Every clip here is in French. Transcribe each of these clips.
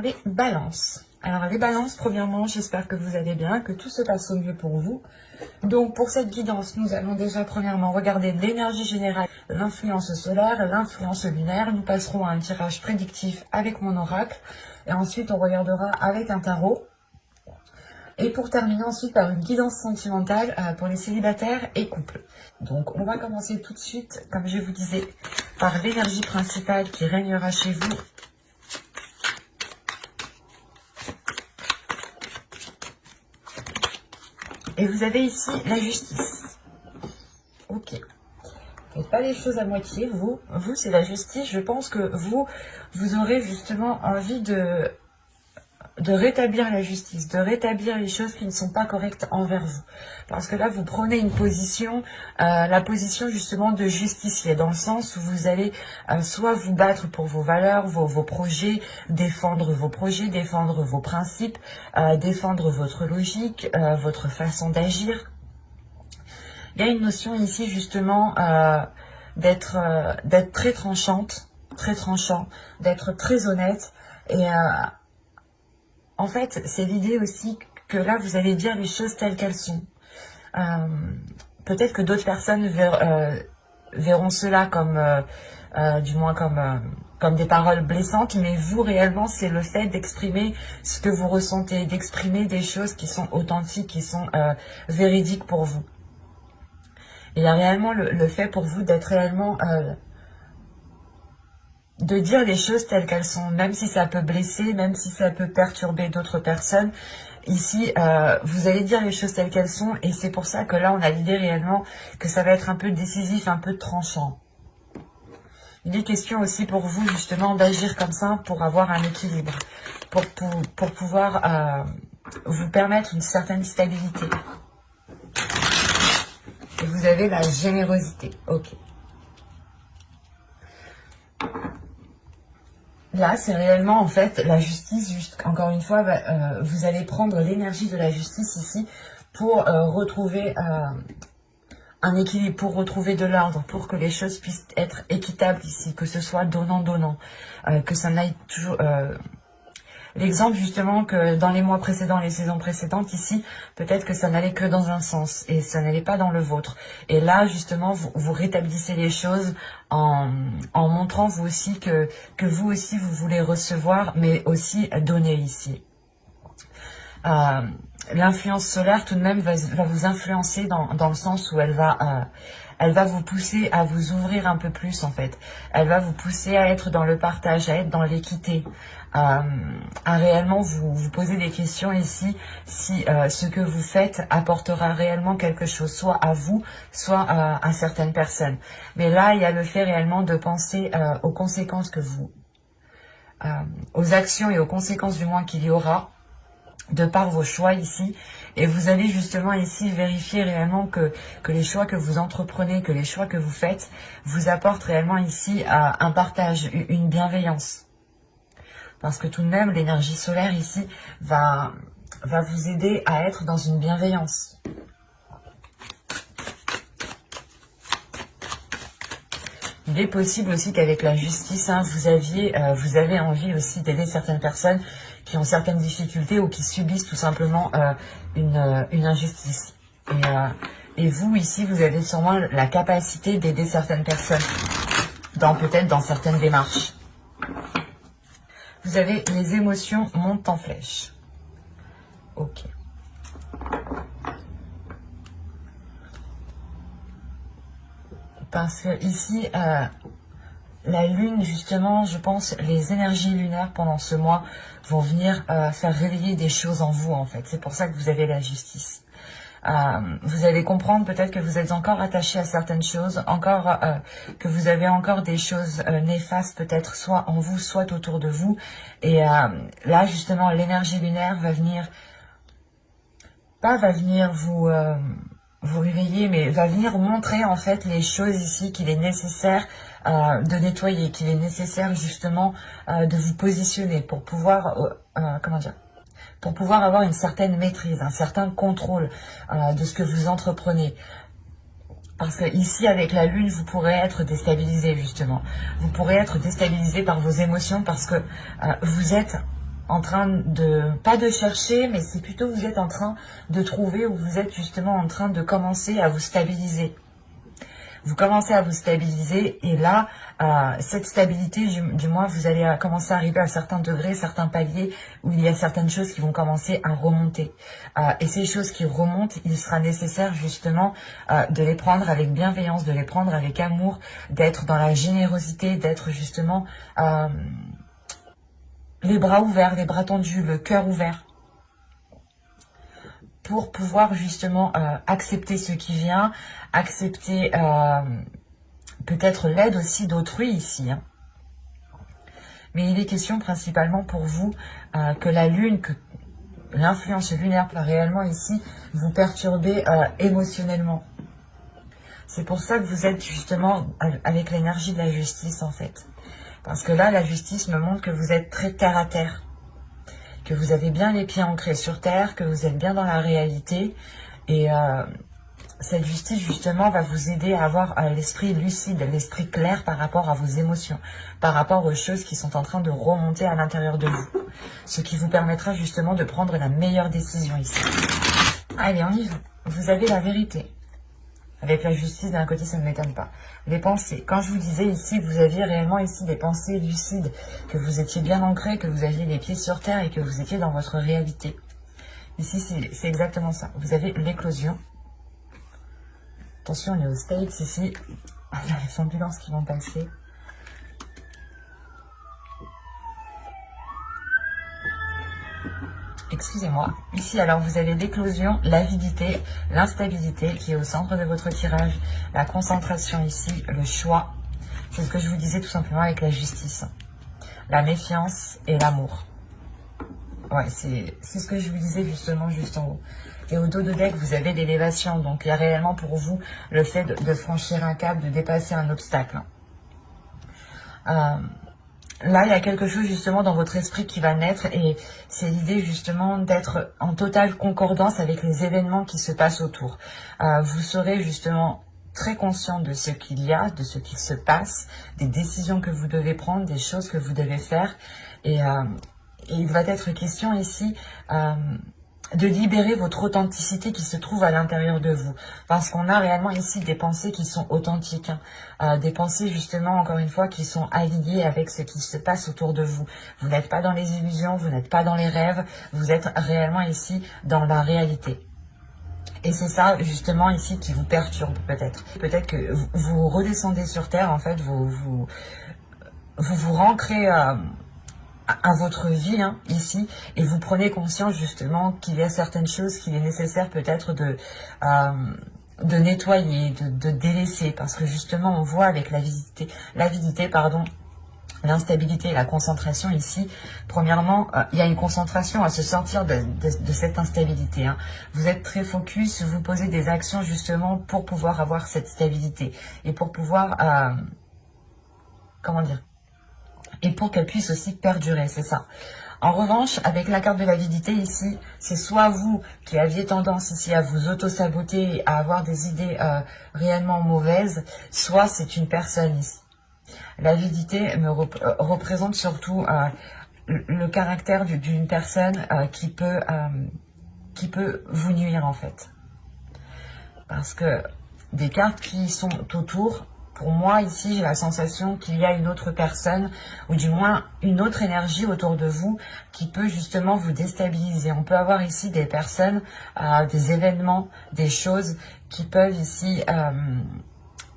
Les balances. Alors les balances, premièrement, j'espère que vous allez bien, que tout se passe au mieux pour vous. Donc pour cette guidance, nous allons déjà premièrement regarder l'énergie générale, l'influence solaire, l'influence lunaire. Nous passerons à un tirage prédictif avec mon oracle. Et ensuite, on regardera avec un tarot. Et pour terminer ensuite par une guidance sentimentale pour les célibataires et couples. Donc on va commencer tout de suite, comme je vous disais, par l'énergie principale qui régnera chez vous. Et vous avez ici la justice. Ok. Faites pas les choses à moitié. Vous c'est la justice. Je pense que vous aurez justement envie de rétablir la justice, de rétablir les choses qui ne sont pas correctes envers vous. Parce que là, vous prenez une position, la position justement de justicier, dans le sens où vous allez soit vous battre pour vos valeurs, vos projets, défendre vos projets, défendre vos principes, défendre votre logique, votre façon d'agir. Il y a une notion ici justement d'être très tranchant, d'être très honnête et en fait, c'est l'idée aussi que là, vous allez dire les choses telles qu'elles sont. Peut-être que d'autres personnes verront cela comme, du moins comme des paroles blessantes, mais vous, réellement, c'est le fait d'exprimer ce que vous ressentez, d'exprimer des choses qui sont authentiques, qui sont véridiques pour vous. Il y a réellement le fait pour vous d'être réellement... de dire les choses telles qu'elles sont, même si ça peut blesser, même si ça peut perturber d'autres personnes. Ici, vous allez dire les choses telles qu'elles sont, et c'est pour ça que là, on a l'idée réellement que ça va être un peu décisif, un peu tranchant. Il est question aussi pour vous, justement, d'agir comme ça pour avoir un équilibre, pour pouvoir vous permettre une certaine stabilité. Et vous avez la générosité, ok. Là, c'est réellement, en fait, la justice, juste, encore une fois, vous allez prendre l'énergie de la justice ici pour retrouver un équilibre, pour retrouver de l'ordre, pour que les choses puissent être équitables ici, que ce soit donnant-donnant, que ça n'aille toujours... L'exemple, justement, que dans les mois précédents, les saisons précédentes, ici, peut-être que ça n'allait que dans un sens et ça n'allait pas dans le vôtre. Et là, justement, vous rétablissez les choses en montrant vous aussi que vous aussi, vous voulez recevoir, mais aussi donner ici. L'influence solaire, tout de même, va vous influencer dans le sens où elle va vous pousser à vous ouvrir un peu plus, en fait. Elle va vous pousser à être dans le partage, à être dans l'équité, à réellement vous poser des questions ici, si ce que vous faites apportera réellement quelque chose, soit à vous, soit à certaines personnes. Mais là, il y a le fait réellement de penser aux conséquences que vous... aux actions et aux conséquences du moins qu'il y aura, de par vos choix ici, et vous allez justement ici vérifier réellement que les choix que vous entreprenez, que les choix que vous faites, vous apportent réellement ici un partage, une bienveillance. Parce que tout de même, l'énergie solaire ici va vous aider à être dans une bienveillance. Il est possible aussi qu'avec la justice, hein, vous avez envie aussi d'aider certaines personnes qui ont certaines difficultés ou qui subissent tout simplement une injustice. Et vous, ici, vous avez sûrement la capacité d'aider certaines personnes, peut-être dans certaines démarches. Vous avez les émotions montent en flèche. Ok. Parce que ici, la lune, justement, je pense, les énergies lunaires pendant ce mois vont venir faire réveiller des choses en vous, en fait. C'est pour ça que vous avez la justice. Vous allez comprendre peut-être que vous êtes encore attaché à certaines choses, que vous avez encore des choses néfastes peut-être, soit en vous, soit autour de vous. Et là, justement, l'énergie lunaire va venir vous réveiller, mais va venir montrer en fait les choses ici qu'il est nécessaire de nettoyer, qu'il est nécessaire justement de vous positionner pour pouvoir, pour pouvoir avoir une certaine maîtrise, un certain contrôle de ce que vous entreprenez. Parce que ici, avec la lune, vous pourrez être déstabilisé justement. Vous pourrez être déstabilisé par vos émotions parce que vous êtes en train de, pas de chercher, mais c'est plutôt vous êtes en train de trouver, ou vous êtes justement en train de commencer à vous stabiliser. Vous commencez à vous stabiliser et là, cette stabilité, du moins, vous allez commencer à arriver à certains degrés, certains paliers où il y a certaines choses qui vont commencer à remonter. Et ces choses qui remontent, il sera nécessaire justement de les prendre avec bienveillance, de les prendre avec amour, d'être dans la générosité, d'être justement les bras ouverts, les bras tendus, le cœur ouvert, pour pouvoir justement accepter ce qui vient, accepter peut-être l'aide aussi d'autrui ici. Hein. Mais il est question principalement pour vous que la lune, que l'influence lunaire peut réellement ici vous perturber émotionnellement. C'est pour ça que vous êtes justement avec l'énergie de la justice en fait. Parce que là, la justice me montre que vous êtes très terre à terre. Que vous avez bien les pieds ancrés sur terre, que vous êtes bien dans la réalité. Et cette justice, justement, va vous aider à avoir l'esprit lucide, l'esprit clair par rapport à vos émotions, par rapport aux choses qui sont en train de remonter à l'intérieur de vous. Ce qui vous permettra justement de prendre la meilleure décision ici. Allez, on y va. Vous avez la vérité. Avec la justice, d'un côté, ça ne m'étonne pas. Les pensées. Quand je vous disais ici, vous aviez réellement ici des pensées lucides, que vous étiez bien ancré, que vous aviez les pieds sur terre et que vous étiez dans votre réalité. Ici, c'est exactement ça. Vous avez l'éclosion. Attention, on est au States ici. Il y a les ambulances qui vont passer. Excusez-moi. Ici, alors, vous avez l'éclosion, l'avidité, l'instabilité qui est au centre de votre tirage, la concentration ici, le choix. C'est ce que je vous disais tout simplement avec la justice. La méfiance et l'amour. Ouais, c'est ce que je vous disais justement juste en haut. Et au dos de deck, vous avez l'élévation. Donc, il y a réellement pour vous le fait de franchir un cap, de dépasser un obstacle. Là, il y a quelque chose justement dans votre esprit qui va naître et c'est l'idée justement d'être en totale concordance avec les événements qui se passent autour. Vous serez justement très conscient de ce qu'il y a, de ce qui se passe, des décisions que vous devez prendre, des choses que vous devez faire. Et il va être question ici de libérer votre authenticité qui se trouve à l'intérieur de vous. Parce qu'on a réellement ici des pensées qui sont authentiques. Hein. Des pensées justement, encore une fois, qui sont alignées avec ce qui se passe autour de vous. Vous n'êtes pas dans les illusions, vous n'êtes pas dans les rêves, vous êtes réellement ici dans la réalité. Et c'est ça justement ici qui vous perturbe peut-être. Peut-être que vous redescendez sur Terre, en fait, vous rancrez à votre vie hein, ici et vous prenez conscience justement qu'il y a certaines choses qu'il est nécessaire peut-être de nettoyer, de délaisser parce que justement on voit avec l'avidité, pardon, l'instabilité et la concentration ici, premièrement, il y a une concentration à se sortir de cette instabilité. Hein. Vous êtes très focus, vous posez des actions justement pour pouvoir avoir cette stabilité et pour pouvoir, comment dire, et pour qu'elle puisse aussi perdurer, c'est ça. En revanche, avec la carte de l'avidité ici, c'est soit vous qui aviez tendance ici à vous auto-saboter, à avoir des idées réellement mauvaises, soit c'est une personne ici. L'avidité me représente surtout le caractère d'une personne qui peut vous nuire en fait. Parce que des cartes qui sont autour, pour moi, ici, j'ai la sensation qu'il y a une autre personne, ou du moins une autre énergie autour de vous qui peut justement vous déstabiliser. On peut avoir ici des personnes, des événements, des choses qui peuvent ici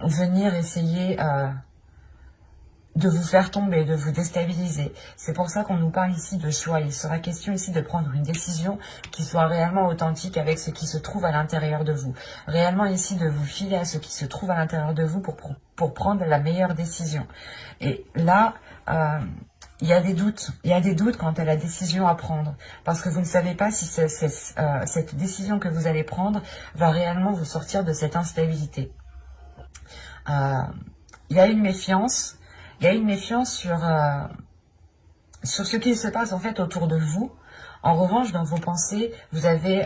venir essayer de vous faire tomber, de vous déstabiliser. C'est pour ça qu'on nous parle ici de choix. Il sera question ici de prendre une décision qui soit réellement authentique avec ce qui se trouve à l'intérieur de vous. Réellement ici de vous filer à ce qui se trouve à l'intérieur de vous pour prendre la meilleure décision. Et là, il y a des doutes. Il y a des doutes quant à la décision à prendre. Parce que vous ne savez pas si cette décision que vous allez prendre va réellement vous sortir de cette instabilité. Il y a une méfiance. Il y a une méfiance sur ce qui se passe en fait autour de vous. En revanche, dans vos pensées, vous avez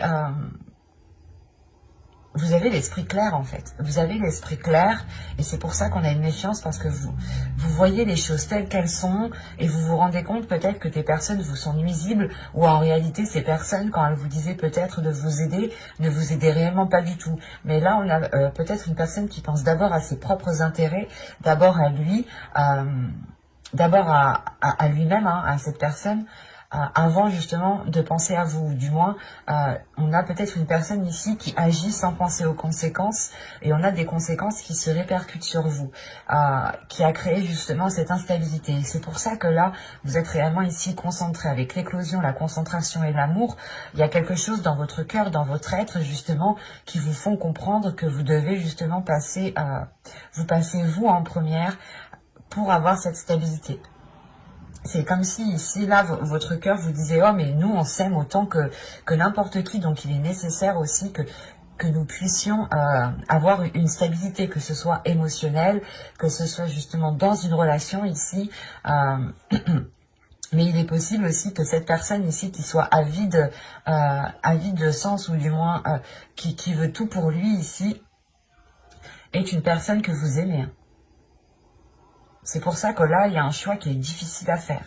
vous avez l'esprit clair en fait. Vous avez l'esprit clair et c'est pour ça qu'on a une méfiance parce que vous voyez les choses telles qu'elles sont et vous vous rendez compte peut-être que des personnes vous sont nuisibles ou en réalité ces personnes, quand elles vous disaient peut-être de vous aider, ne vous aidaient réellement pas du tout. Mais là, on a peut-être une personne qui pense d'abord à ses propres intérêts, d'abord à lui, d'abord à lui-même, hein, à cette personne, avant justement de penser à vous. Du moins, on a peut-être une personne ici qui agit sans penser aux conséquences et on a des conséquences qui se répercutent sur vous, qui a créé justement cette instabilité. C'est pour ça que là, vous êtes réellement ici concentré avec l'éclosion, la concentration et l'amour. Il y a quelque chose dans votre cœur, dans votre être justement, qui vous font comprendre que vous devez justement passer, vous en première pour avoir cette stabilité. C'est comme si ici, là, votre cœur vous disait « Oh, mais nous, on s'aime autant que n'importe qui, donc il est nécessaire aussi que nous puissions avoir une stabilité, que ce soit émotionnelle, que ce soit justement dans une relation ici. Mais il est possible aussi que cette personne ici qui soit avide de sens, ou du moins qui veut tout pour lui ici, est une personne que vous aimez. C'est pour ça que là, il y a un choix qui est difficile à faire.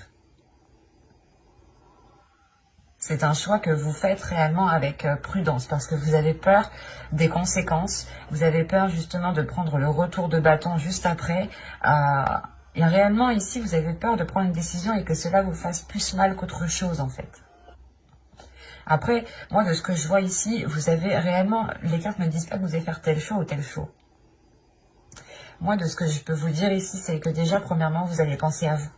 C'est un choix que vous faites réellement avec prudence parce que vous avez peur des conséquences. Vous avez peur justement de prendre le retour de bâton juste après. Et réellement ici, vous avez peur de prendre une décision et que cela vous fasse plus mal qu'autre chose en fait. Après, moi de ce que je vois ici, vous avez réellement, les cartes ne me disent pas que vous allez faire tel choix ou tel choix. Moi, de ce que je peux vous dire ici, c'est que déjà, premièrement, vous allez penser à vous.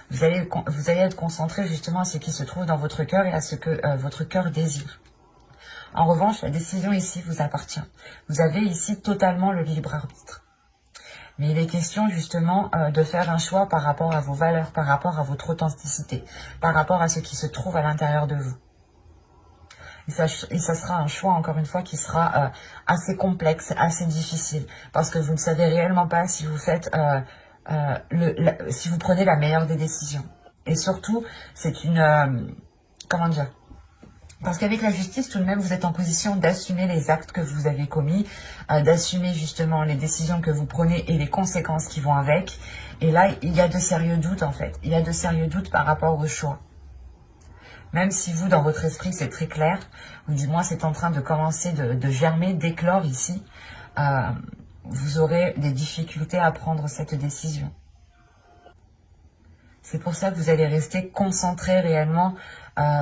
Vous allez être concentré justement à ce qui se trouve dans votre cœur et à ce que votre cœur désire. En revanche, la décision ici vous appartient. Vous avez ici totalement le libre arbitre. Mais il est question justement de faire un choix par rapport à vos valeurs, par rapport à votre authenticité, par rapport à ce qui se trouve à l'intérieur de vous. Et ça sera un choix, encore une fois, qui sera assez complexe, assez difficile. Parce que vous ne savez réellement pas si vous faites, si vous prenez la meilleure des décisions. Et surtout, c'est une... comment dire ? Parce qu'avec la justice, tout de même, vous êtes en position d'assumer les actes que vous avez commis, d'assumer justement les décisions que vous prenez et les conséquences qui vont avec. Et là, il y a de sérieux doutes, en fait. Il y a de sérieux doutes par rapport au choix. Même si vous, dans votre esprit, c'est très clair, ou du moins c'est en train de commencer de germer, d'éclore ici, vous aurez des difficultés à prendre cette décision. C'est pour ça que vous allez rester concentré réellement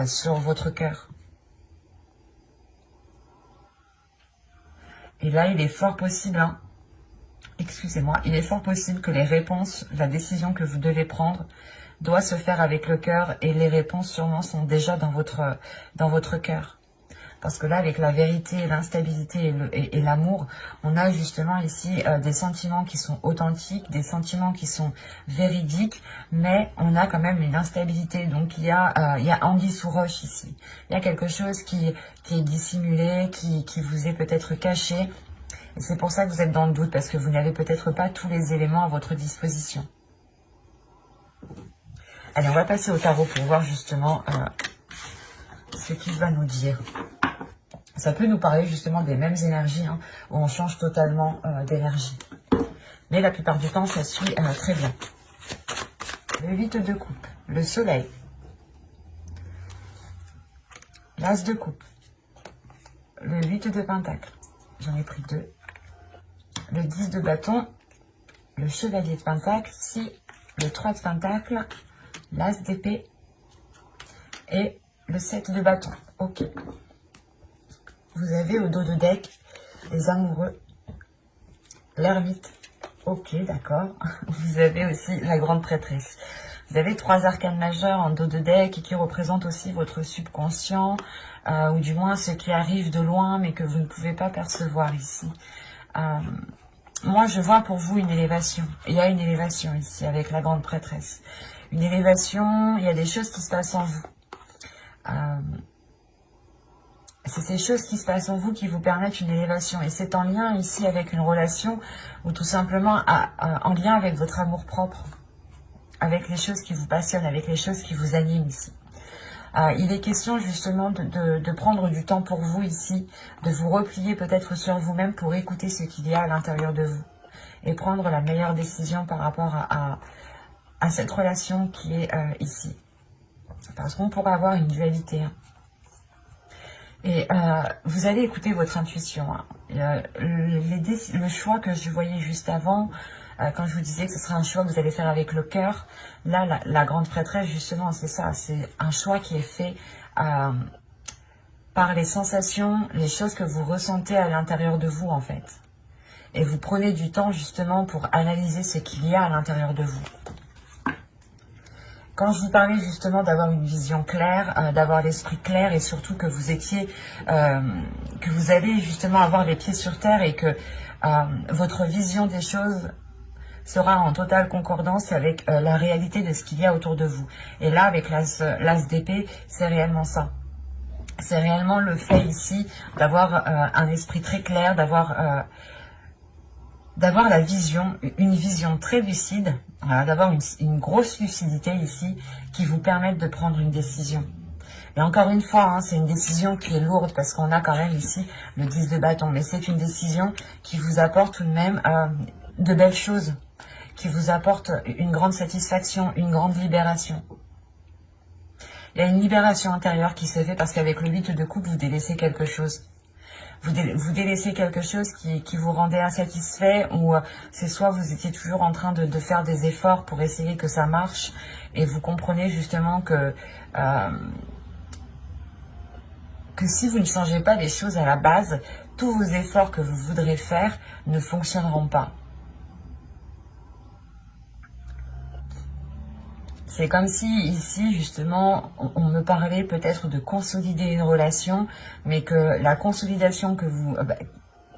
sur votre cœur. Et là, il est fort possible, hein, excusez-moi, il est fort possible que les réponses, la décision que vous devez prendre, doit se faire avec le cœur et les réponses sûrement sont déjà dans votre cœur. Parce que là, avec la vérité, l'instabilité et l'amour, on a justement ici des sentiments qui sont authentiques, des sentiments qui sont véridiques, mais on a quand même une instabilité. Donc il y a anguille sous roche ici. Il y a quelque chose qui est dissimulé, qui vous est peut-être caché. Et c'est pour ça que vous êtes dans le doute, parce que vous n'avez peut-être pas tous les éléments à votre disposition. Allez, on va passer au tarot pour voir justement ce qu'il va nous dire. Ça peut nous parler justement des mêmes énergies, hein, où on change totalement d'énergie. Mais la plupart du temps, ça suit très bien. Le 8 de coupe, le soleil, l'as de coupe, le 8 de pentacle, j'en ai pris 2, le 10 de bâton, le chevalier de pentacle, ici, le 3 de pentacle, l'as d'épée et le 7 de bâton. Ok. Vous avez au dos de deck les amoureux, l'ermite. Ok, d'accord. Vous avez aussi la grande prêtresse. Vous avez 3 arcanes majeurs en dos de deck qui représentent aussi votre subconscient, ou du moins ce qui arrive de loin mais que vous ne pouvez pas percevoir ici. Moi, je vois pour vous une élévation. Il y a une élévation ici avec la grande prêtresse. Une élévation, il y a des choses qui se passent en vous. C'est ces choses qui se passent en vous qui vous permettent une élévation. Et c'est en lien ici avec une relation ou tout simplement en lien avec votre amour-propre. Avec les choses qui vous passionnent, avec les choses qui vous animent ici. Il est question justement de prendre du temps pour vous ici, de vous replier peut-être sur vous-même pour écouter ce qu'il y a à l'intérieur de vous et prendre la meilleure décision par rapport à cette relation qui est ici. Parce qu'on pourrait avoir une dualité. Hein. Et vous allez écouter votre intuition. Hein. Le choix que je voyais juste avant, quand je vous disais que ce sera un choix que vous allez faire avec le cœur, là, la grande prêtresse, justement, c'est ça. C'est un choix qui est fait par les sensations, les choses que vous ressentez à l'intérieur de vous, en fait. Et vous prenez du temps, justement, pour analyser ce qu'il y a à l'intérieur de vous. Quand je vous parlais justement d'avoir une vision claire, d'avoir l'esprit clair et surtout que vous étiez, que vous allez justement avoir les pieds sur terre et que votre vision des choses sera en totale concordance avec la réalité de ce qu'il y a autour de vous. Et là, avec l'as d'épée, c'est réellement ça. C'est réellement le fait ici d'avoir un esprit très clair, d'avoir la vision, une vision très lucide, voilà, d'avoir une grosse lucidité ici qui vous permette de prendre une décision. Et encore une fois, hein, c'est une décision qui est lourde parce qu'on a quand même ici le 10 de bâton, mais c'est une décision qui vous apporte tout de même de belles choses, qui vous apporte une grande satisfaction, une grande libération. Il y a une libération intérieure qui se fait parce qu'avec le 8 de coupe, vous délaissez quelque chose. Vous délaissez quelque chose qui vous rendait insatisfait ou c'est soit vous étiez toujours en train de faire des efforts pour essayer que ça marche et vous comprenez justement que si vous ne changez pas les choses à la base, tous vos efforts que vous voudrez faire ne fonctionneront pas. C'est comme si ici, justement, on me parlait peut-être de consolider une relation, mais que la consolidation que vous...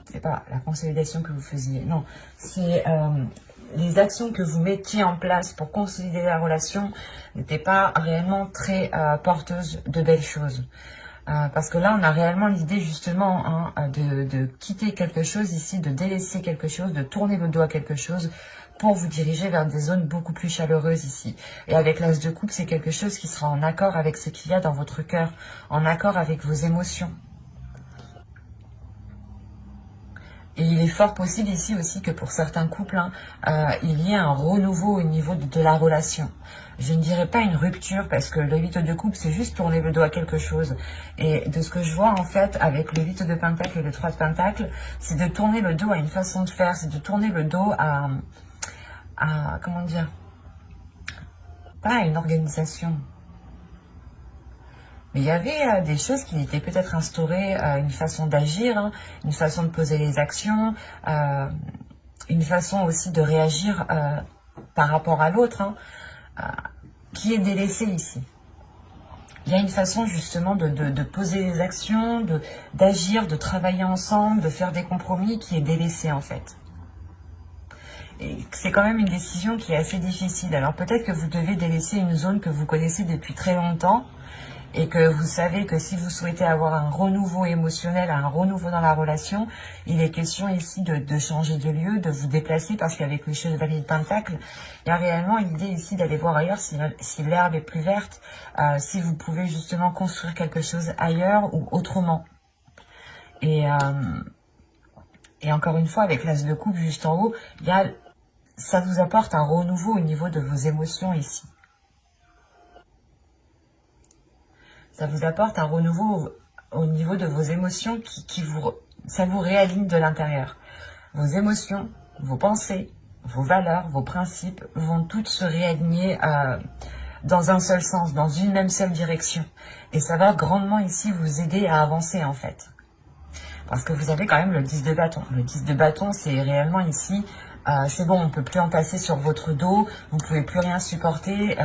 c'est pas la consolidation que vous faisiez, non. C'est les actions que vous mettiez en place pour consolider la relation n'étaient pas réellement très porteuses de belles choses. Parce que là, on a réellement l'idée justement hein, de quitter quelque chose ici, de délaisser quelque chose, de tourner le dos à quelque chose pour vous diriger vers des zones beaucoup plus chaleureuses ici. Et avec l'as de coupe, c'est quelque chose qui sera en accord avec ce qu'il y a dans votre cœur, en accord avec vos émotions. Et il est fort possible ici aussi que pour certains couples, il y ait un renouveau au niveau de la relation. Je ne dirais pas une rupture parce que le 8 de coupe, c'est juste tourner le dos à quelque chose. Et de ce que je vois en fait avec le 8 de pentacle et le 3 de pentacle, c'est de tourner le dos à une façon de faire, c'est de tourner le dos à comment dire, pas à une organisation. Mais il y avait des choses qui étaient peut-être instaurées, une façon d'agir, hein, une façon de poser les actions, une façon aussi de réagir par rapport à l'autre, hein, qui est délaissée ici. Il y a une façon justement de poser les actions, d'agir, de travailler ensemble, de faire des compromis qui est délaissée en fait. Et c'est quand même une décision qui est assez difficile. Alors peut-être que vous devez délaisser une zone que vous connaissez depuis très longtemps, et que vous savez que si vous souhaitez avoir un renouveau émotionnel, un renouveau dans la relation, il est question ici de changer de lieu, de vous déplacer, parce qu'avec le chevalier de pentacle, il y a réellement l'idée ici d'aller voir ailleurs si l'herbe est plus verte, si vous pouvez justement construire quelque chose ailleurs ou autrement. Et encore une fois, avec l'as de coupe juste en haut, ça vous apporte un renouveau au niveau de vos émotions ici. Ça vous apporte un renouveau au niveau de vos émotions ça vous réaligne de l'intérieur. Vos émotions, vos pensées, vos valeurs, vos principes vont toutes se réaligner dans un seul sens, dans une même seule direction. Et ça va grandement ici vous aider à avancer en fait. Parce que vous avez quand même le 10 de bâton. Le 10 de bâton, c'est réellement ici, c'est bon, on ne peut plus en passer sur votre dos, vous ne pouvez plus rien supporter,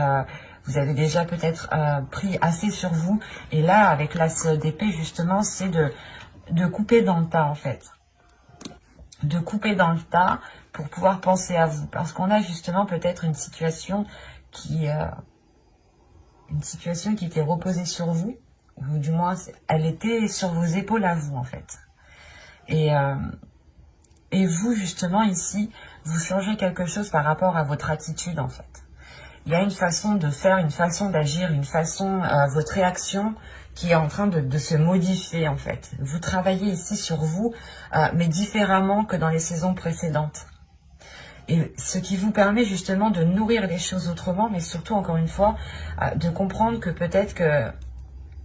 vous avez déjà peut-être pris assez sur vous. Et là, avec l'as d'épée, justement, c'est de couper dans le tas, en fait. De couper dans le tas pour pouvoir penser à vous. Parce qu'on a justement peut-être une situation qui était reposée sur vous. Ou du moins, elle était sur vos épaules à vous, en fait. Et vous, justement, ici, vous changez quelque chose par rapport à votre attitude, en fait. il y a une façon de faire, une façon d'agir, une façon, votre réaction qui est en train de se modifier en fait. Vous travaillez ici sur vous, mais différemment que dans les saisons précédentes. Et ce qui vous permet justement de nourrir les choses autrement, mais surtout, encore une fois, de comprendre que peut-être que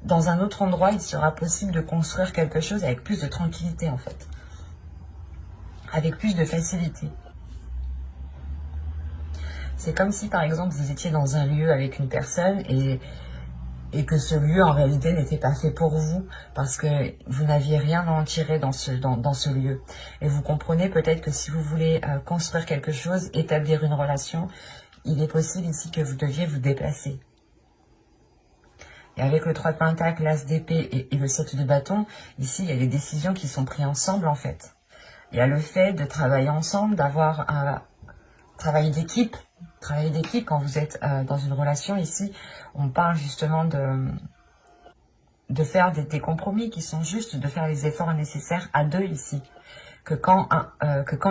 dans un autre endroit, il sera possible de construire quelque chose avec plus de tranquillité en fait. Avec plus de facilité. C'est comme si par exemple vous étiez dans un lieu avec une personne et que ce lieu en réalité n'était pas fait pour vous parce que vous n'aviez rien à en tirer dans ce lieu. Et vous comprenez peut-être que si vous voulez construire quelque chose, établir une relation, il est possible ici que vous deviez vous déplacer. Et avec le 3 de Pentacle, l'As d'épée et le 7 de bâton, ici il y a des décisions qui sont prises ensemble en fait. Il y a le fait de travailler ensemble, d'avoir un travail d'équipe. Travailler d'équipe, quand vous êtes dans une relation ici, on parle justement de faire des compromis qui sont justes, de faire les efforts nécessaires à deux ici. Que quand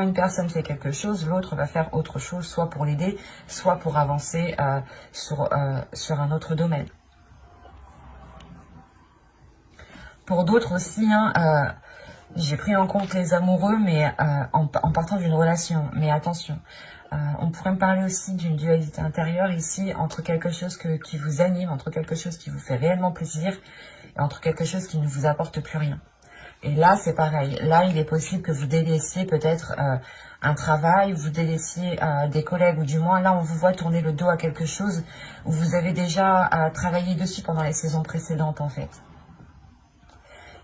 une personne fait quelque chose, l'autre va faire autre chose, soit pour l'aider, soit pour avancer sur un autre domaine. Pour d'autres aussi, j'ai pris en compte les amoureux, mais en partant d'une relation. Mais attention, on pourrait me parler aussi d'une dualité intérieure ici, entre quelque chose qui vous anime, entre quelque chose qui vous fait réellement plaisir, et entre quelque chose qui ne vous apporte plus rien. Et là, c'est pareil. Là, il est possible que vous délaissiez peut-être un travail, vous délaissiez des collègues, ou du moins, là, on vous voit tourner le dos à quelque chose où vous avez déjà travaillé dessus pendant les saisons précédentes, en fait.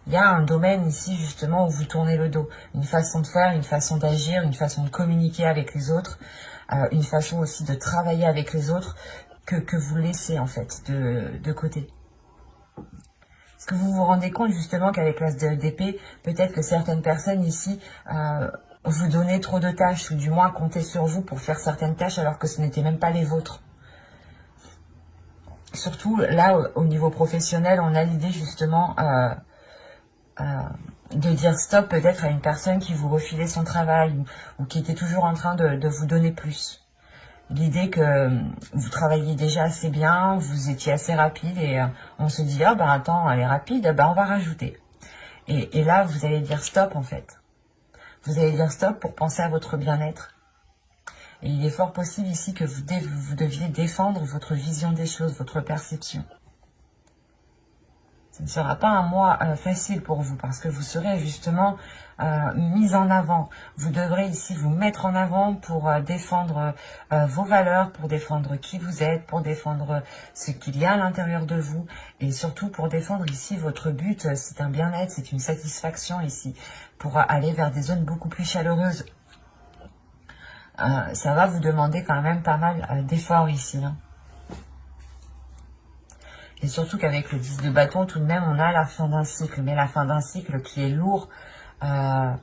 Il y a un domaine ici, justement, où vous tournez le dos. Une façon de faire, une façon d'agir, une façon de communiquer avec les autres, une façon aussi de travailler avec les autres que vous laissez, en fait, de côté. Est-ce que vous vous rendez compte, justement, qu'avec l'As d'épée, peut-être que certaines personnes ici vous donnaient trop de tâches, ou du moins comptaient sur vous pour faire certaines tâches alors que ce n'étaient même pas les vôtres. Surtout, là, au niveau professionnel, on a l'idée, justement... de dire stop peut-être à une personne qui vous refilait son travail ou qui était toujours en train de vous donner plus. L'idée que vous travailliez déjà assez bien, vous étiez assez rapide et on se dit « Ah ben attends, elle est rapide, ben on va rajouter ». Et là, vous allez dire stop en fait. Vous allez dire stop pour penser à votre bien-être. Et il est fort possible ici que vous deviez défendre votre vision des choses, votre perception. Ce ne sera pas un mois facile pour vous parce que vous serez justement mis en avant. Vous devrez ici vous mettre en avant pour défendre vos valeurs, pour défendre qui vous êtes, pour défendre ce qu'il y a à l'intérieur de vous et surtout pour défendre ici votre but. C'est un bien-être, c'est une satisfaction ici pour aller vers des zones beaucoup plus chaleureuses. Ça va vous demander quand même pas mal d'efforts ici, hein. Et surtout qu'avec le 10 de bâton, tout de même, on a la fin d'un cycle. Mais la fin d'un cycle qui est lourd. Parce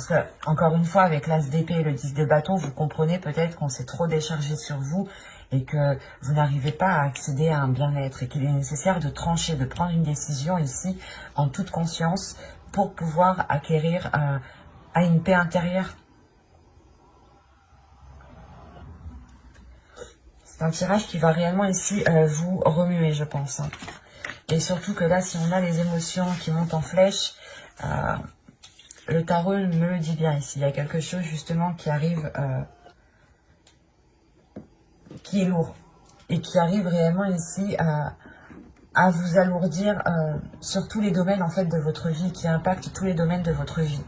que, encore une fois, avec l'As d'épée et le 10 de bâton, vous comprenez peut-être qu'on s'est trop déchargé sur vous et que vous n'arrivez pas à accéder à un bien-être. Et qu'il est nécessaire de trancher, de prendre une décision ici, en toute conscience, pour pouvoir acquérir à une paix intérieure. C'est un tirage qui va réellement ici vous remuer, je pense. Hein. Et surtout que là, si on a les émotions qui montent en flèche, le tarot me le dit bien ici. Il y a quelque chose justement qui arrive, qui est lourd. Et qui arrive réellement ici à vous alourdir sur tous les domaines en fait de votre vie, qui impacte tous les domaines de votre vie.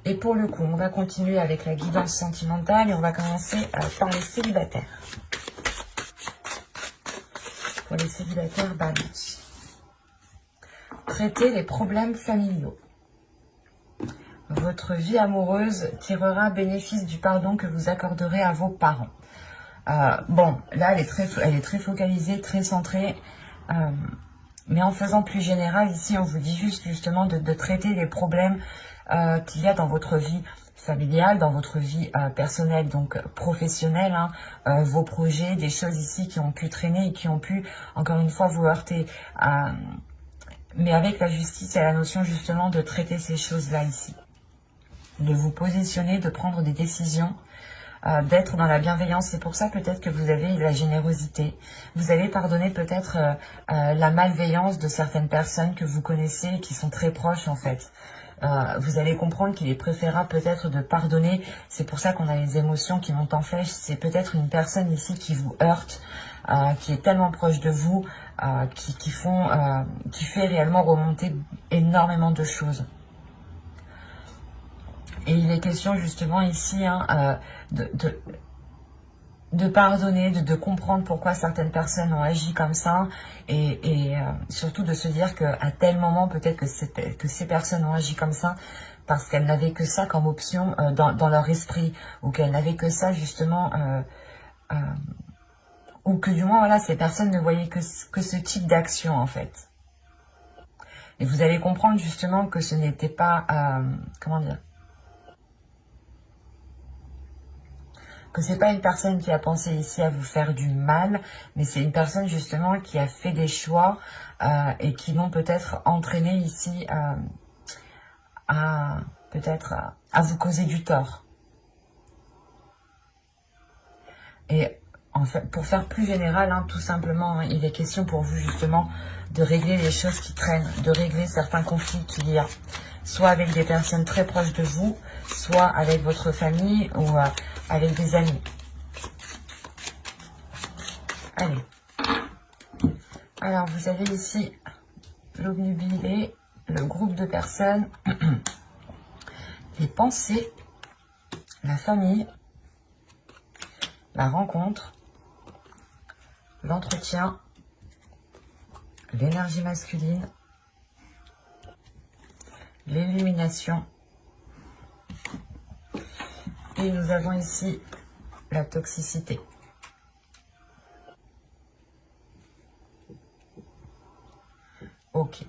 Et pour le coup, on va continuer avec la guidance sentimentale et on va commencer par les célibataires. Pour les célibataires, balance. Traitez les problèmes familiaux. Votre vie amoureuse tirera bénéfice du pardon que vous accorderez à vos parents. Bon, là, elle est très focalisée, très centrée. Mais en faisant plus général, ici, on vous dit juste justement de traiter les problèmes qu'il y a dans votre vie familiale, dans votre vie personnelle, donc professionnelle, hein, vos projets, des choses ici qui ont pu traîner et qui ont pu, encore une fois, vous heurter. Mais avec la justice, il y a la notion justement de traiter ces choses-là ici. De vous positionner, de prendre des décisions d'être dans la bienveillance. C'est pour ça peut-être que vous avez la générosité. Vous allez pardonner peut-être la malveillance de certaines personnes que vous connaissez et qui sont très proches en fait. Vous allez comprendre qu'il est préférable peut-être de pardonner. C'est pour ça qu'on a les émotions qui montent en flèche. C'est peut-être une personne ici qui vous heurte, qui est tellement proche de vous, qui fait réellement remonter énormément de choses. Et il est question justement ici de pardonner, de comprendre pourquoi certaines personnes ont agi comme ça et surtout de se dire qu'à tel moment peut-être que ces personnes ont agi comme ça parce qu'elles n'avaient que ça comme option dans leur esprit ou qu'elles n'avaient que ça justement ou que du moins voilà ces personnes ne voyaient que ce type d'action en fait. Et vous allez comprendre justement que ce n'était pas comment dire, que c'est pas une personne qui a pensé ici à vous faire du mal, mais c'est une personne justement qui a fait des choix et qui l'ont peut-être entraîné ici à vous causer du tort. Et en fait, pour faire plus général, tout simplement, il est question pour vous justement de régler les choses qui traînent, de régler certains conflits qu'il y a, soit avec des personnes très proches de vous, soit avec votre famille ou avec des amis. Allez. Alors, vous avez ici l'obnubilé, le groupe de personnes, les pensées, la famille, la rencontre, l'entretien, l'énergie masculine, l'illumination. Et nous avons ici la toxicité. Ok.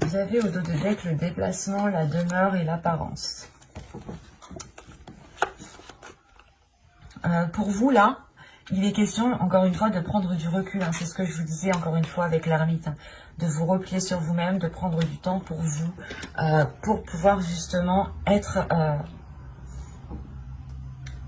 Vous avez au dos de deck le déplacement, la demeure et l'apparence. Pour vous, là, il est question, encore une fois, de prendre du recul. C'est ce que je vous disais, encore une fois, avec l'ermite. De vous replier sur vous-même, de prendre du temps pour vous, pour pouvoir justement être...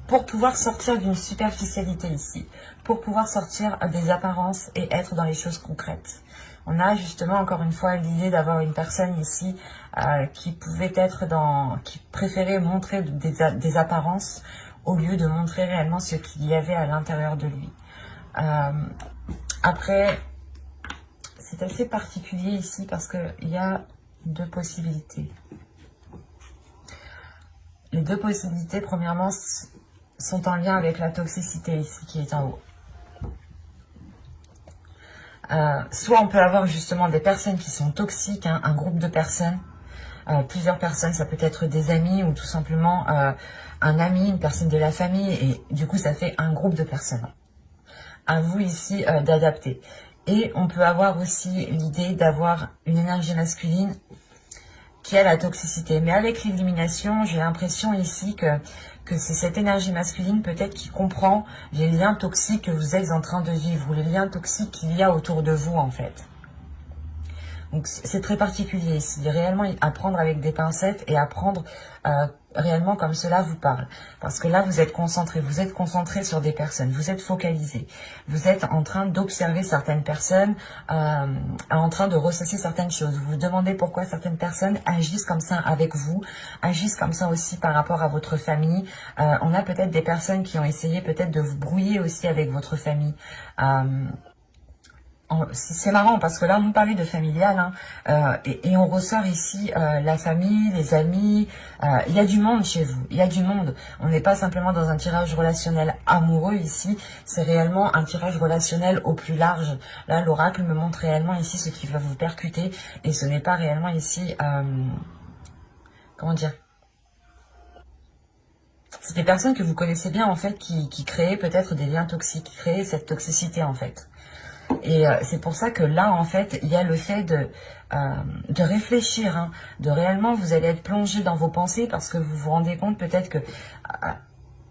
pour pouvoir sortir d'une superficialité ici. Pour pouvoir sortir des apparences et être dans les choses concrètes. On a justement, encore une fois, l'idée d'avoir une personne ici qui pouvait être qui préférait montrer des apparences au lieu de montrer réellement ce qu'il y avait à l'intérieur de lui. Après, c'est assez particulier ici parce qu'il y a deux possibilités. Les deux possibilités, premièrement, sont en lien avec la toxicité ici qui est en haut. Soit on peut avoir justement des personnes qui sont toxiques, un groupe de personnes, plusieurs personnes, ça peut être des amis ou tout simplement un ami, une personne de la famille, et du coup ça fait un groupe de personnes. À vous ici d'adapter. Et on peut avoir aussi l'idée d'avoir une énergie masculine qui a la toxicité. Mais avec l'élimination, j'ai l'impression ici que c'est cette énergie masculine peut-être qui comprend les liens toxiques que vous êtes en train de vivre ou les liens toxiques qu'il y a autour de vous en fait. Donc c'est très particulier ici, réellement à prendre avec des pincettes et à prendre réellement comme cela vous parle. Parce que là vous êtes concentré sur des personnes, vous êtes focalisé. Vous êtes en train d'observer certaines personnes, en train de ressasser certaines choses. Vous vous demandez pourquoi certaines personnes agissent comme ça avec vous, agissent comme ça aussi par rapport à votre famille. On a peut-être des personnes qui ont essayé peut-être de vous brouiller aussi avec votre famille. C'est marrant parce que là, on nous parlait de familial et on ressort ici la famille, les amis. Il y a du monde chez vous, il y a du monde. On n'est pas simplement dans un tirage relationnel amoureux ici, c'est réellement un tirage relationnel au plus large. Là, l'oracle me montre réellement ici ce qui va vous percuter et ce n'est pas réellement ici... comment dire ? C'est des personnes que vous connaissez bien en fait qui créent peut-être des liens toxiques, qui créent cette toxicité en fait. Et c'est pour ça que là, en fait, il y a le fait de réfléchir, de réellement, vous allez être plongé dans vos pensées parce que vous vous rendez compte peut-être que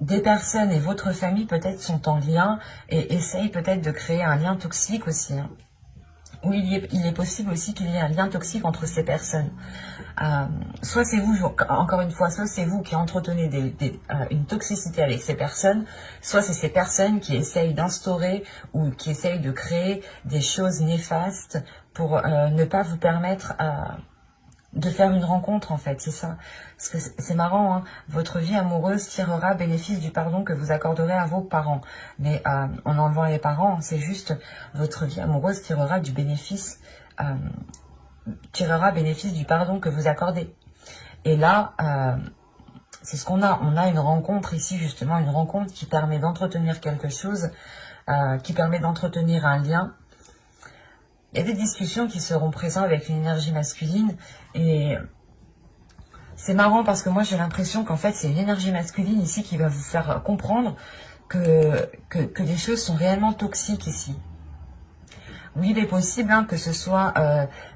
des personnes et votre famille peut-être sont en lien et essayent peut-être de créer un lien toxique aussi. Ou il est possible aussi qu'il y ait un lien toxique entre ces personnes. Soit c'est vous, encore une fois, soit c'est vous qui entretenez une toxicité avec ces personnes, soit c'est ces personnes qui essayent d'instaurer ou qui essayent de créer des choses néfastes pour ne pas vous permettre de faire une rencontre, en fait, c'est ça. Parce que c'est marrant, hein, votre vie amoureuse tirera bénéfice du pardon que vous accorderez à vos parents. Mais en enlevant les parents, c'est juste votre vie amoureuse tirera bénéfice du pardon que vous accordez. Et là, c'est ce qu'on a. On a une rencontre ici, justement, une rencontre qui permet d'entretenir quelque chose, qui permet d'entretenir un lien. Il y a des discussions qui seront présentes avec une énergie masculine et c'est marrant parce que moi j'ai l'impression qu'en fait c'est une énergie masculine ici qui va vous faire comprendre que les choses sont réellement toxiques ici. Oui, il est possible hein, que ce soit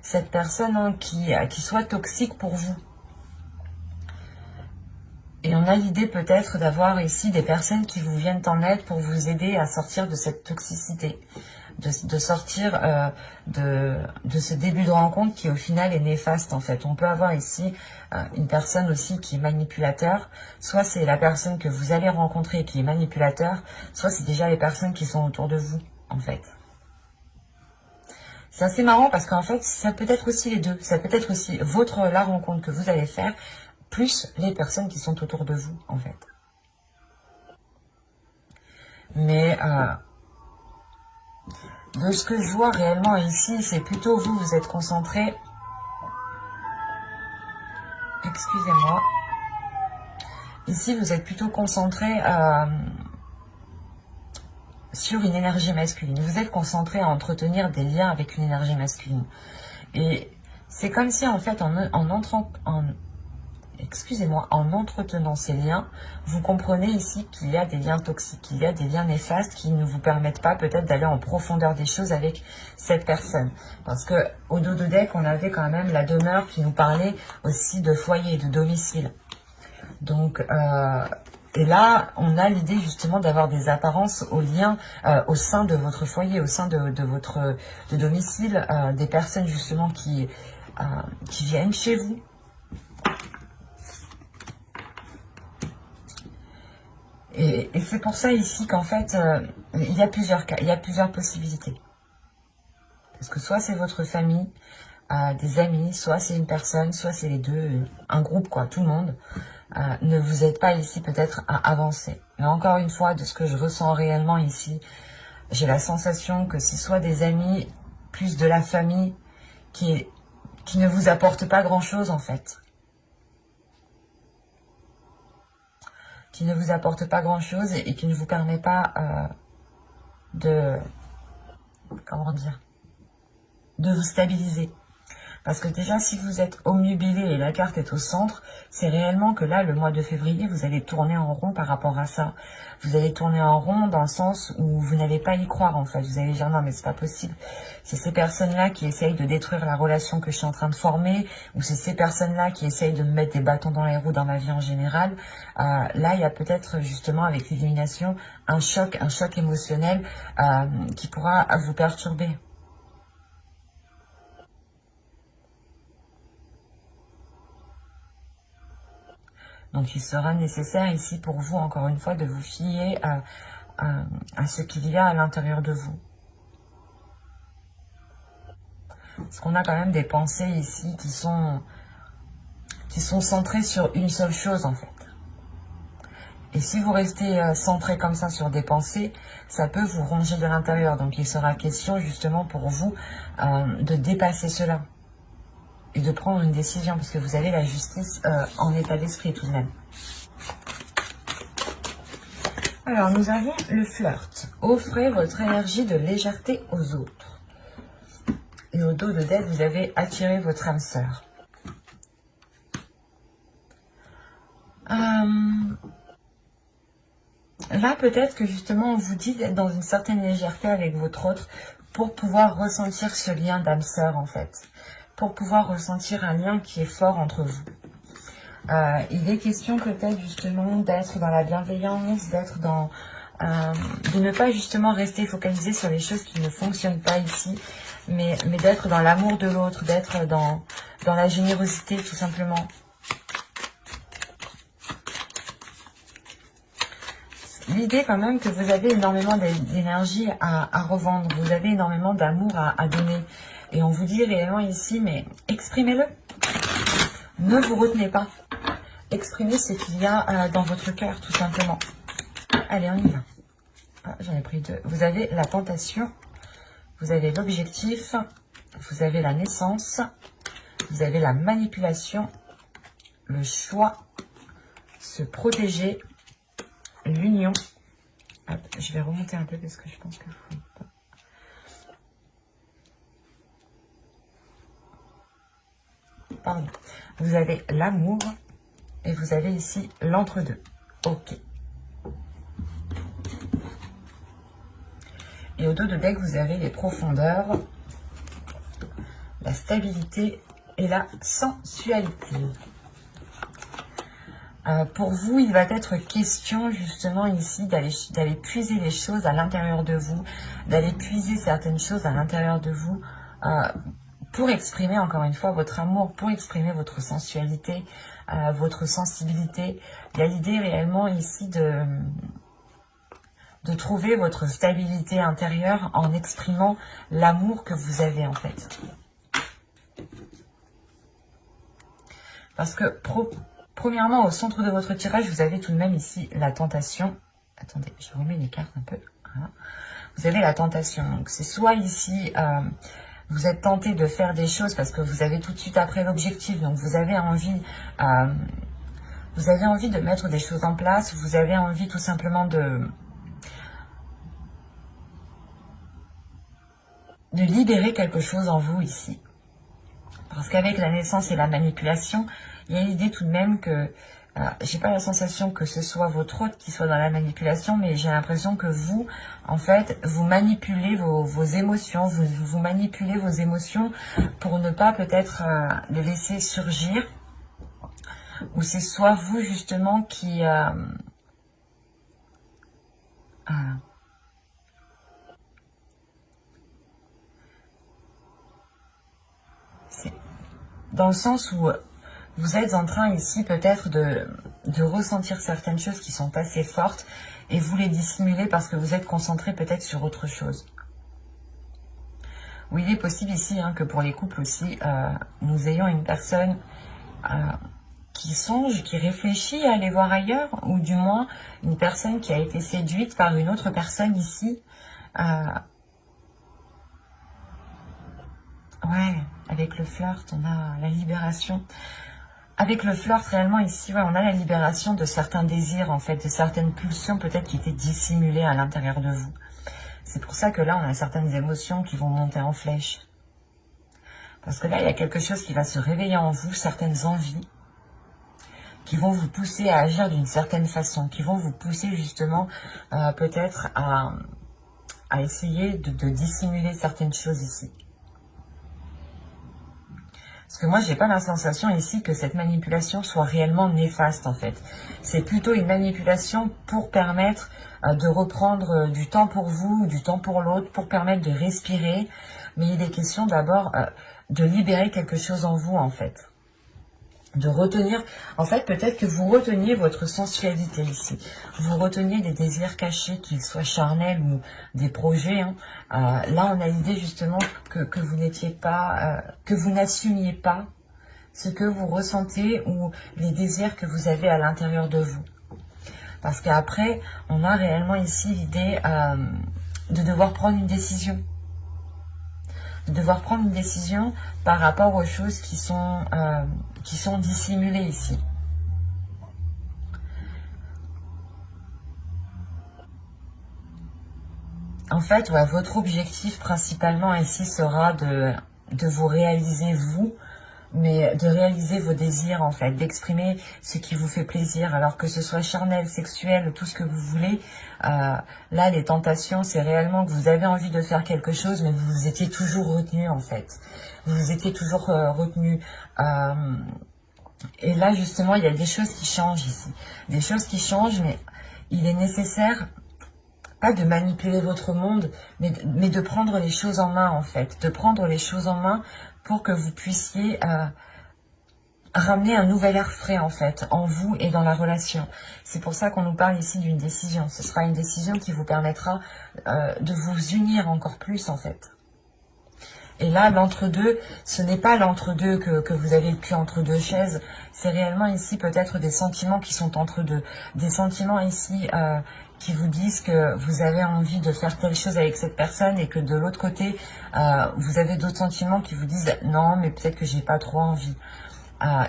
cette personne hein, qui soit toxique pour vous. Et on a l'idée peut-être d'avoir ici des personnes qui vous viennent en aide pour vous aider à sortir de cette toxicité. De sortir de ce début de rencontre qui au final est néfaste en fait. On peut avoir ici une personne aussi qui est manipulateur, soit c'est la personne que vous allez rencontrer qui est manipulateur, soit c'est déjà les personnes qui sont autour de vous en fait. C'est assez marrant parce qu'en fait ça peut être aussi les deux, ça peut être aussi la rencontre que vous allez faire, plus les personnes qui sont autour de vous en fait. Mais de ce que je vois réellement ici, c'est plutôt vous êtes concentré. Excusez-moi. Ici, vous êtes plutôt concentré sur une énergie masculine. Vous êtes concentré à entretenir des liens avec une énergie masculine. Et c'est comme si, en fait, en entretenant ces liens, vous comprenez ici qu'il y a des liens toxiques, qu'il y a des liens néfastes qui ne vous permettent pas peut-être d'aller en profondeur des choses avec cette personne. Parce que au dos de deck, on avait quand même la demeure qui nous parlait aussi de foyer, de domicile. Donc, et là, on a l'idée justement d'avoir des apparences au lien au sein de votre foyer, au sein de votre domicile, des personnes justement qui viennent chez vous. Et c'est pour ça ici qu'en fait, il y a plusieurs cas, il y a plusieurs possibilités. Parce que soit c'est votre famille, des amis, soit c'est une personne, soit c'est les deux, un groupe quoi, tout le monde. Ne vous aide pas ici peut-être à avancer. Mais encore une fois, de ce que je ressens réellement ici, j'ai la sensation que c'est soit des amis, plus de la famille, qui ne vous apporte pas grand-chose en fait. Qui ne vous apporte pas grand-chose et qui ne vous permet pas comment dire, de vous stabiliser. Parce que déjà, si vous êtes omnubilé et la carte est au centre, c'est réellement que là, le mois de février, vous allez tourner en rond par rapport à ça. Vous allez tourner en rond dans le sens où vous n'allez pas y croire, en fait. Vous allez dire, non, mais c'est pas possible. C'est ces personnes-là qui essayent de détruire la relation que je suis en train de former, ou c'est ces personnes-là qui essayent de me mettre des bâtons dans les roues dans ma vie en général. Là, il y a peut-être, justement, avec l'élimination, un choc émotionnel qui pourra vous perturber. Donc, il sera nécessaire ici pour vous, encore une fois, de vous fier à ce qu'il y a à l'intérieur de vous. Parce qu'on a quand même des pensées ici qui sont centrées sur une seule chose, en fait. Et si vous restez centré comme ça sur des pensées, ça peut vous ronger de l'intérieur. Donc, il sera question, justement, pour vous, de dépasser cela. Et de prendre une décision, parce que vous avez la justice en état d'esprit tout de même. Alors, nous avons le flirt. Offrez votre énergie de légèreté aux autres. Et au dos de deck, vous avez attiré votre âme sœur. Là, peut-être que justement, on vous dit d'être dans une certaine légèreté avec votre autre pour pouvoir ressentir ce lien d'âme sœur, en fait. Pour pouvoir ressentir un lien qui est fort entre vous. Il est question peut-être justement d'être dans la bienveillance, d'être dans... de ne pas justement rester focalisé sur les choses qui ne fonctionnent pas ici, mais d'être dans l'amour de l'autre, d'être dans la générosité, tout simplement. L'idée quand même que vous avez énormément d'énergie à revendre, vous avez énormément d'amour à donner. Et on vous dit réellement ici, mais exprimez-le. Ne vous retenez pas. Exprimez ce qu'il y a dans votre cœur, tout simplement. Allez, on y va. Ah, j'en ai pris deux. Vous avez la tentation, vous avez l'objectif, vous avez la naissance, vous avez la manipulation, le choix, se protéger, l'union. Je vais remonter un peu parce que je pense que je ne pas. Pardon. Vous avez l'amour et vous avez ici l'entre-deux. Ok. Et au dos de deck, vous avez les profondeurs, la stabilité et la sensualité. Pour vous, il va être question justement ici d'aller puiser les choses à l'intérieur de vous, d'aller puiser certaines choses à l'intérieur de vous pour exprimer encore une fois votre amour, pour exprimer votre sensualité, votre sensibilité. Il y a l'idée réellement ici de trouver votre stabilité intérieure en exprimant l'amour que vous avez en fait. Parce que premièrement, au centre de votre tirage, vous avez tout de même ici la tentation. Attendez, je remets les cartes un peu. Voilà. Vous avez la tentation. Donc, c'est soit ici, vous êtes tenté de faire des choses parce que vous avez tout de suite après l'objectif. Donc, vous avez envie de mettre des choses en place. Vous avez envie tout simplement de libérer quelque chose en vous ici. Parce qu'avec la naissance et la manipulation, il y a l'idée tout de même que, j'ai pas la sensation que ce soit votre hôte qui soit dans la manipulation, mais j'ai l'impression que vous, en fait, vous manipulez vos émotions, vous manipulez vos émotions pour ne pas peut-être les laisser surgir. Ou c'est soit vous justement qui... c'est dans le sens où vous êtes en train ici peut-être de ressentir certaines choses qui sont assez fortes et vous les dissimulez parce que vous êtes concentré peut-être sur autre chose. Ou il est possible ici que pour les couples aussi, nous ayons une personne qui songe, qui réfléchit à aller voir ailleurs, ou du moins une personne qui a été séduite par une autre personne ici. Ouais, avec le flirt, on a la libération. Avec le flirt, réellement, ici, ouais, on a la libération de certains désirs, en fait, de certaines pulsions, peut-être, qui étaient dissimulées à l'intérieur de vous. C'est pour ça que là, on a certaines émotions qui vont monter en flèche. Parce que là, il y a quelque chose qui va se réveiller en vous, certaines envies, qui vont vous pousser à agir d'une certaine façon, qui vont vous pousser, justement, peut-être à essayer de dissimuler certaines choses ici. Parce que moi, j'ai pas la sensation ici que cette manipulation soit réellement néfaste, en fait. C'est plutôt une manipulation pour permettre de reprendre du temps pour vous, du temps pour l'autre, pour permettre de respirer. Mais il est question d'abord de libérer quelque chose en vous, en fait. De retenir, en fait, peut-être que vous reteniez votre sensualité ici. Vous reteniez des désirs cachés, qu'ils soient charnels ou des projets. Là, on a l'idée justement que vous n'étiez pas, que vous n'assumiez pas ce que vous ressentez ou les désirs que vous avez à l'intérieur de vous. Parce qu'après, on a réellement ici l'idée de devoir prendre une décision. De devoir prendre une décision par rapport aux choses qui sont dissimulées ici. En fait, ouais, votre objectif principalement ici sera de vous réaliser vous, mais de réaliser vos désirs en fait, d'exprimer ce qui vous fait plaisir, alors que ce soit charnel, sexuel, tout ce que vous voulez. Là, les tentations, c'est réellement que vous avez envie de faire quelque chose, mais vous étiez toujours retenu en fait. Vous étiez toujours retenu. Et là, justement, il y a des choses qui changent ici. Des choses qui changent, mais il est nécessaire pas de manipuler votre monde, mais de prendre les choses en main, en fait. De prendre les choses en main pour que vous puissiez ramener un nouvel air frais, en fait, en vous et dans la relation. C'est pour ça qu'on nous parle ici d'une décision. Ce sera une décision qui vous permettra de vous unir encore plus, en fait. Et là, l'entre-deux, ce n'est pas l'entre-deux que vous avez depuis entre deux chaises. C'est réellement ici peut-être des sentiments qui sont entre deux. Des sentiments ici qui vous disent que vous avez envie de faire telle chose avec cette personne et que de l'autre côté, vous avez d'autres sentiments qui vous disent non, mais peut-être que j'ai pas trop envie.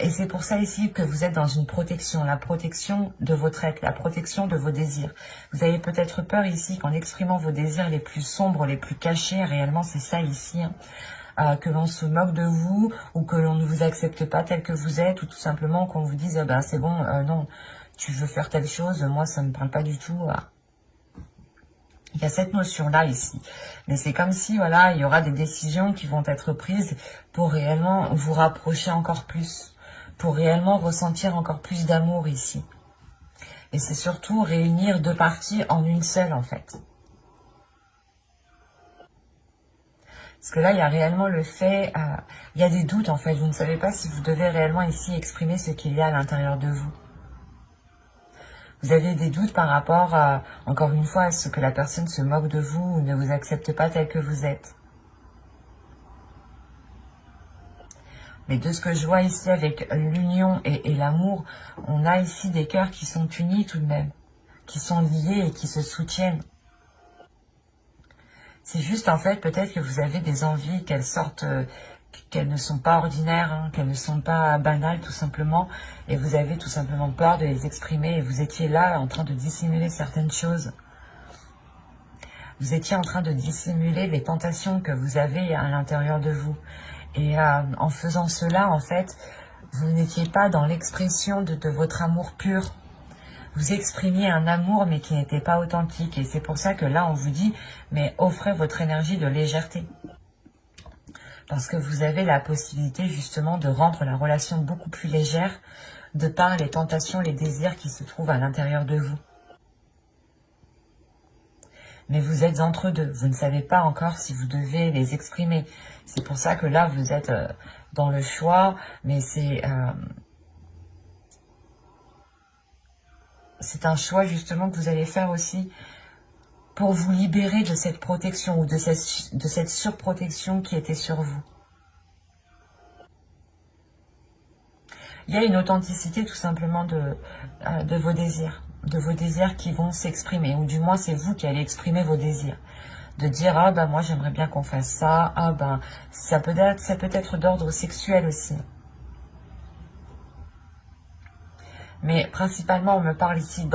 Et c'est pour ça ici que vous êtes dans une protection, la protection de votre être, la protection de vos désirs. Vous avez peut-être peur ici qu'en exprimant vos désirs les plus sombres, les plus cachés, réellement c'est ça ici, hein, que l'on se moque de vous ou que l'on ne vous accepte pas tel que vous êtes ou tout simplement qu'on vous dise bah, c'est bon, non, tu veux faire telle chose, moi ça ne me parle pas du tout. Il y a cette notion-là ici. Mais c'est comme si, voilà, il y aura des décisions qui vont être prises pour réellement vous rapprocher encore plus, pour réellement ressentir encore plus d'amour ici. Et c'est surtout réunir deux parties en une seule, en fait. Parce que là, il y a réellement le fait, il y a des doutes, en fait. Vous ne savez pas si vous devez réellement ici exprimer ce qu'il y a à l'intérieur de vous. Vous avez des doutes par rapport, encore une fois, à ce que la personne se moque de vous ou ne vous accepte pas tel que vous êtes. Mais de ce que je vois ici avec l'union et l'amour, on a ici des cœurs qui sont unis tout de même, qui sont liés et qui se soutiennent. C'est juste en fait peut-être que vous avez des envies qu'elles sortent, qu'elles ne sont pas ordinaires, hein, qu'elles ne sont pas banales tout simplement, et vous avez tout simplement peur de les exprimer, et vous étiez là en train de dissimuler certaines choses. Vous étiez en train de dissimuler les tentations que vous avez à l'intérieur de vous. Et en faisant cela, en fait, vous n'étiez pas dans l'expression de votre amour pur. Vous exprimiez un amour, mais qui n'était pas authentique. Et c'est pour ça que là, on vous dit, mais offrez votre énergie de légèreté. Parce que vous avez la possibilité, justement, de rendre la relation beaucoup plus légère, de par les tentations, les désirs qui se trouvent à l'intérieur de vous. Mais vous êtes entre deux, vous ne savez pas encore si vous devez les exprimer. C'est pour ça que là, vous êtes dans le choix, mais c'est un choix justement que vous allez faire aussi pour vous libérer de cette protection ou de cette surprotection qui était sur vous. Il y a une authenticité tout simplement de vos désirs. De vos désirs qui vont s'exprimer, ou du moins c'est vous qui allez exprimer vos désirs. De dire, ah ben moi j'aimerais bien qu'on fasse ça, ah ben ça peut être d'ordre sexuel aussi. Mais principalement on me parle ici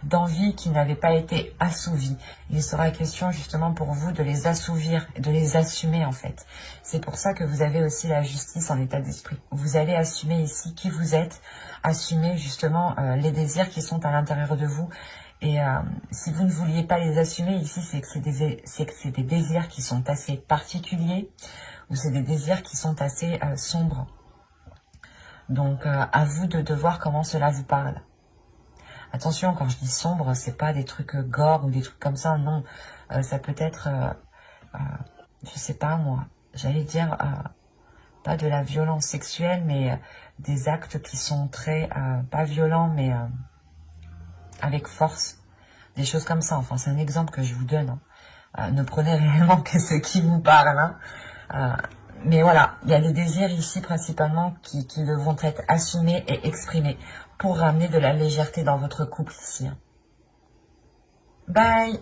d'envie qui n'avait pas été assouvie. Il sera question justement pour vous de les assouvir, de les assumer en fait. C'est pour ça que vous avez aussi la justice en état d'esprit. Vous allez assumer ici qui vous êtes, assumer justement les désirs qui sont à l'intérieur de vous. Et si vous ne vouliez pas les assumer ici, c'est que c'est des désirs qui sont assez particuliers ou c'est des désirs qui sont assez sombres. Donc, à vous de voir comment cela vous parle. Attention, quand je dis sombre, c'est pas des trucs gore ou des trucs comme ça, non. Ça peut être, je sais pas moi, j'allais dire, pas de la violence sexuelle, mais des actes qui sont très, pas violents, mais avec force. Des choses comme ça, enfin, c'est un exemple que je vous donne. Hein. Ne prenez réellement que ce qui vous parle, hein. Mais voilà, il y a des désirs ici principalement qui devront être assumés et exprimés pour ramener de la légèreté dans votre couple ici. Bye!